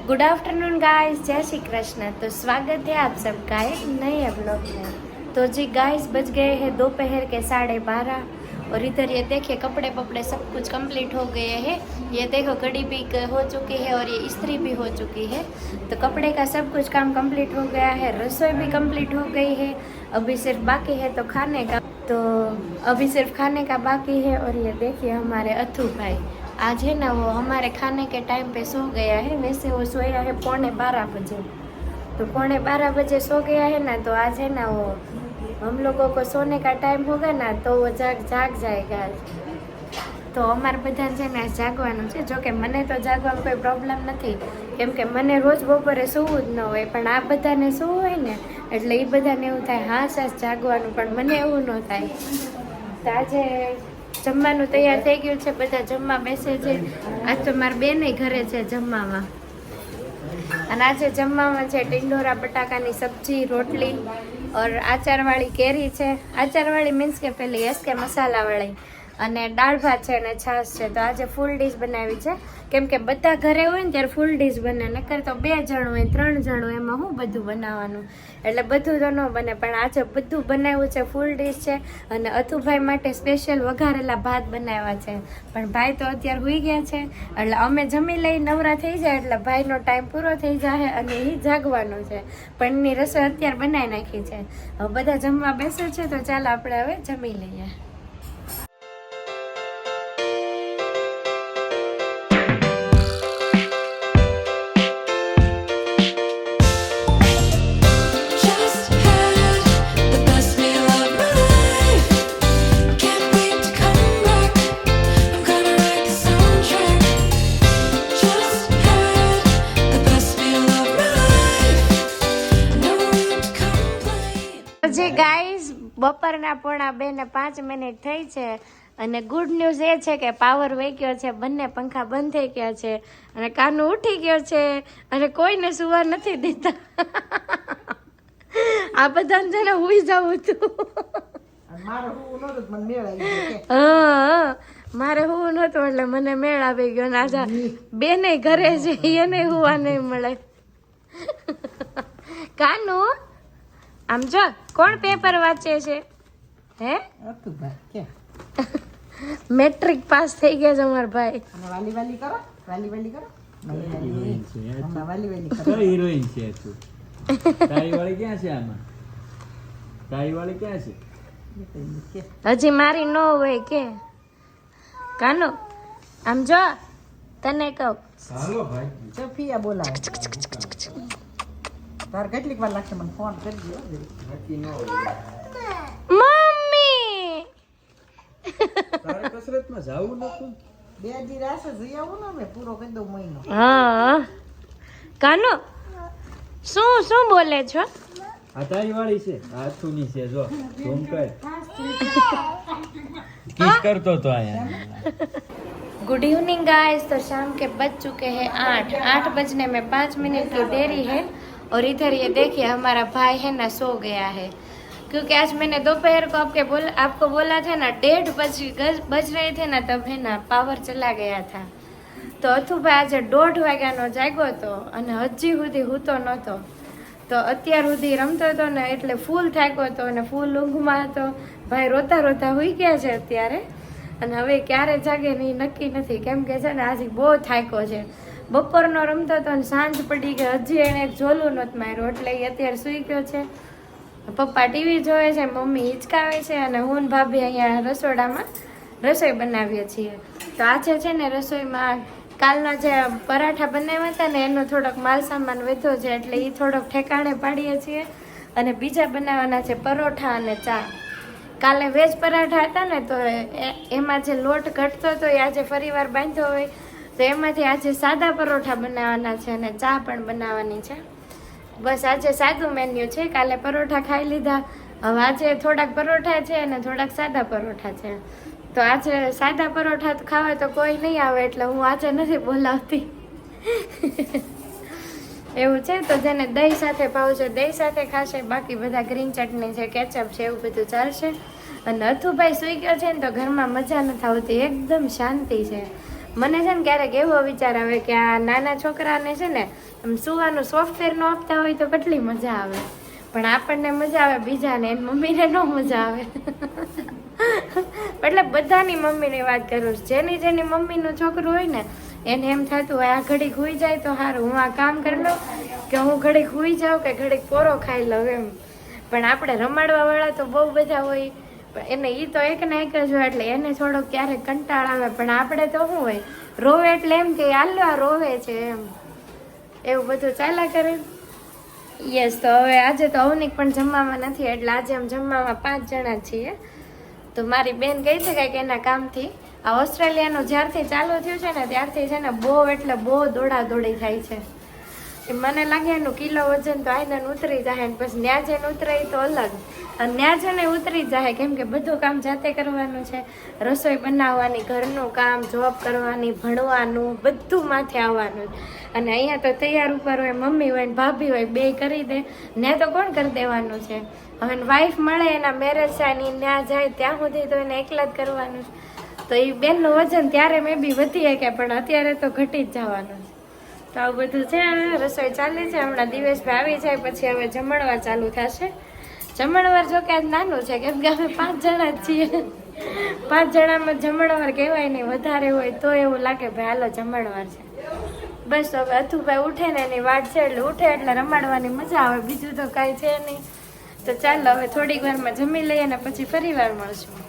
Good afternoon guys, जय श्री कृष्ण। तो स्वागत है आप सबका एक नए ब्लॉग में। तो जी गाइस, बज गए हैं दोपहर के 12:30 और इधर ये देखिए कपड़े पपड़े सब कुछ कंप्लीट हो गए हैं। ये देखो कड़ी भी हो चुकी है और ये इस्त्री भी हो चुकी है। तो कपड़े का सब कुछ काम कंप्लीट हो गया है, रसोई भी कंप्लीट हो गई है। अभी सिर्फ बाकी है तो खाने का, तो अभी सिर्फ खाने का बाकी है। और ये देखिए हमारे अथू भाई आज है ना, वो हमारे खाने के टाइम पे सो गया है। वैसे वो सोया है 11:45 बजे, तो 11:45 बजे सो गया है ना। तो आज है ना, वो हम लोगों को सोने का टाइम होगा ना तो वो जाग जाएगा। તો અમારે બધા છે ને જાગવાનું છે। જો કે મને તો જાગવામાં કોઈ પ્રોબ્લેમ નથી, કેમ કે મને રોજ બપોરે સૂવું જ ન હોય, પણ આ બધાને સૂવું હોય ને એટલે એ બધાને એવું થાય હા સાસ જાગવાનું, પણ મને એવું ન થાય। તો આજે જમવાનું તૈયાર થઈ ગયું છે, બધા જમવા બેસે છે। આજ તો મારા બેને ઘરે છે જમવામાં, અને આજે જમવામાં છે ટિંડોરા બટાકાની સબ્જી, રોટલી और આચારવાળી કેરી છે। આચારવાળી મીન્સ કે પેલી એસકે મસાલાવાળી, અને દાળ ભાત છે અને છાશ છે। તો આજે ફૂલ ડીશ બનાવી છે, કેમ કે બધા ઘરે હોય ને ત્યારે ફૂલ ડીશ બને, નકર તો 2 જણ હોય 3 જણ હોય એમાં હું બધું બનાવવાનું, એટલે બધું તો ન બને। પણ આજે બધું બનાવ્યું છે, ફૂલ ડીશ છે। અને અથુભાઈ માટે સ્પેશિયલ વઘારેલા ભાત બનાવ્યા છે, પણ ભાઈ તો અત્યારે સૂઈ ગયા છે, એટલે અમે જમી લઈ નવરા થઈ જાય એટલે ભાઈનો ટાઈમ પૂરો થઈ જાય અને એ જાગવાનો છે। પણ એની રસોઈ અત્યારે બનાવી નાખી છે। હવે બધા જમવા બેસે છે, તો ચાલો આપણે હવે જમી લઈએ। ગાઈઝ, બપોરના 1:45 થઈ છે, અને ગુડ ન્યૂઝ એ છે કે પાવર વહી ગયો છે, બંને પંખા બંધ થઈ ગયા છે, અને કાનું ઉઠી ગયો છે, અને કોઈને સુવા નથી દેતા। આ બધાને છે ને હુઈ જવું હતું। મારે હું નહોતું એટલે મને મેળ આવી ગયો, ને આજે બેને ઘરે છે એને હુવા નહીં મળે। કાનું આમ જો, કોણ પેપર વાંચે છે? હે મેટ્રિક પાસ થઈ ગયા છે અમારા ભાઈ। વાલી વાલી કરો, વાલી વાલી કરો। હિરોઈન છે તું? તારી વાળી ક્યાં છે? આમાં તારી વાળી ક્યાં છે? હજી મારી નો હોય કે કાનો આમ જો, તને કહું હાલો ભાઈ, સફિયા બોલાવે। તાર કેટલીક વાર લાગશે મને ફોન કરજો। મમ્મી તારે કસરતમાં જાવું નતું? 2 દી રાસે જઈ આવું ને, અમે પૂરો કરી દઉં મહિનો। હા કાનો શું બોલે છો? આ તારી વાળી છે, હાથુની છે, જો ઝૂમ કર, કિસ કરતો તો આયા। Good evening guys. तो शाम के बज चुके हैं 8 बजने में 5 मिनट की देरी है। और इधर ये देखिए हमारा भाई है ना सो गया है, क्योंकि आज मैंने दोपहर को आपको बोला था ना 1:30 बज रहे थे ना, तब है ना पावर चला गया था। तो અથુભાઈ આજે 1:30 વાગ્યાનો જાગ્યો હતો અને હજી સુધી હૂતો નહોતો। તો અત્યાર સુધી રમતો હતો ને એટલે ફૂલ થાક્યો હતો અને ફૂલ ઊંઘમાં હતો। ભાઈ રોતા રોતા સૂઈ ગયા છે અત્યારે, અને હવે ક્યારે જાગે ને નક્કી નથી, કેમ કે છે ને આજે બહુ થાક્યો છે। બપોરનો રમતો હતો ને સાંજ પડી ગઈ, હજી એણે એક ઝોલું નહોતું માર્યું, એટલે એ અત્યારે સૂઈ ગયો છે। પપ્પા ટીવી જોવે છે, મમ્મી હિંચકાવે છે, અને હું ને ભાભી અહીંયા રસોડામાં રસોઈ બનાવીએ છીએ। તો આજે છે ને રસોઈમાં કાલના જે પરાઠા બનાવ્યા હતા ને એનો થોડોક માલ સામાન વધ્યો છે, એટલે એ થોડોક ઠેકાણે પાડીએ છીએ। અને બીજા બનાવવાના છે પરોઠા અને ચા। કાલે વેજ પરાઠા હતા ને, તો એમાં જે લોટ ઘટતો હતો એ આજે ફરીવાર બાંધ્યો હોય, તો એમાંથી આજે સાદા પરોઠા બનાવવાના છે અને ચા પણ બનાવવાની છે। બસ આજે સાદું મેન્યુ છે, કાલે પરોઠા ખાઈ લીધા, હવે આજે થોડાક પરોઠા છે અને થોડાક સાદા પરોઠા છે। તો આજે સાદા પરોઠા ખાવા તો કોઈ નહીં આવે, એટલે હું આજે નથી બોલાવતી। એવું છે। તો જેને દહીં સાથે ભાવશે દહીં સાથે ખાશે, બાકી બધા ગ્રીન ચટણી છે, કેચઅપ છે, એવું બધું ચાલશે। અને અથુભાઈ સૂઈ ગયો છે ને, તો ઘરમાં મજા નથી આવતી, એકદમ શાંતિ છે। મને છે ને ક્યારેક એવો વિચાર આવે કે આ નાના છોકરાને છે ને આમ સુવાનું સોફ્ટવેર નો આપતા હોય તો કેટલી મજા આવે, પણ આપણને મજા આવે બીજાને, એની મમ્મીને ન મજા આવે. એટલે બધાની મમ્મીની વાત કરું છું. જેની મમ્મીનું છોકરું હોય ને એને એમ થતું હોય આ ઘડીક હુઈ જાય તો સારું, હું આ કામ કરી લઉં કે હું ઘડીક હુઈ જાઉં કે ઘડીક પોરો ખાઈ લઉં એમ. પણ આપણે રમાડવા વાળા તો બહુ બધા હોય, પણ એને ઈ તો એક ને એક જ હોય એટલે એને થોડોક ક્યારેક કંટાળ આવે. પણ આપણે તો શું હોય, રોવે એટલે એમ કે આલો આ રોવે છે એમ, એવું બધું ચાલ્યા કરે. યસ, તો હવે આજે તો અવનિક પણ જમવામાં નથી એટલે આજે અમે જમવામાં 5 જણા છીએ. તો મારી બેન કહી શકાય કે એના કામથી આ ઓસ્ટ્રેલિયાનું જ્યારથી ચાલુ થયું છે ને ત્યારથી છે ને બહુ એટલે બહુ દોડાદોડી થાય છે. મને લાગે એનું કિલો વજન તો આઈને ઉતરી જાય ને પછી ન્યા જઈને ઉતરે તો અલગ, અને ન્યા જઈને ઉતરી જાય કેમ કે બધું કામ જાતે કરવાનું છે, રસોઈ બનાવવાની, ઘરનું કામ, જોબ કરવાની, ભણવાનું, બધું માથે આવવાનું. અને અહીંયા તો તૈયાર ઉપર હોય, મમ્મી હોય ને ભાભી હોય, બે કરી દે ને તો કોણ કરી દેવાનું છે. હવે વાઈફ મળે એના મેરેજ થાય ત્યાં જાય ત્યાં સુધી તો એને એકલા જ કરવાનું છે. તો એ બેનનું વજન ત્યારે મેં બી વધી શકે પણ અત્યારે તો ઘટી જ જવાનું છે. તો આવું બધું છે, રસોઈ ચાલે છે. હમણાં દિવસભાઈ આવી જાય પછી હવે જમણવાર ચાલુ થશે. જમણવાર જો કે આજ નાનું છે કેમ કે અમે 5 જણા જ છીએ. 5 જણામાં જમણવાર કહેવાય નહીં, વધારે હોય તો એવું લાગે ભાઈ હાલો જમણવાર છે. બસ હવે અથુભાઈ ઉઠે ને એની વાત છે એટલે ઉઠે એટલે રમાડવાની મજા આવે, બીજું તો કાંઈ છે નહીં. તો ચાલો હવે થોડીક વારમાં જમી લઈએ ને પછી ફરી વાર મળશું.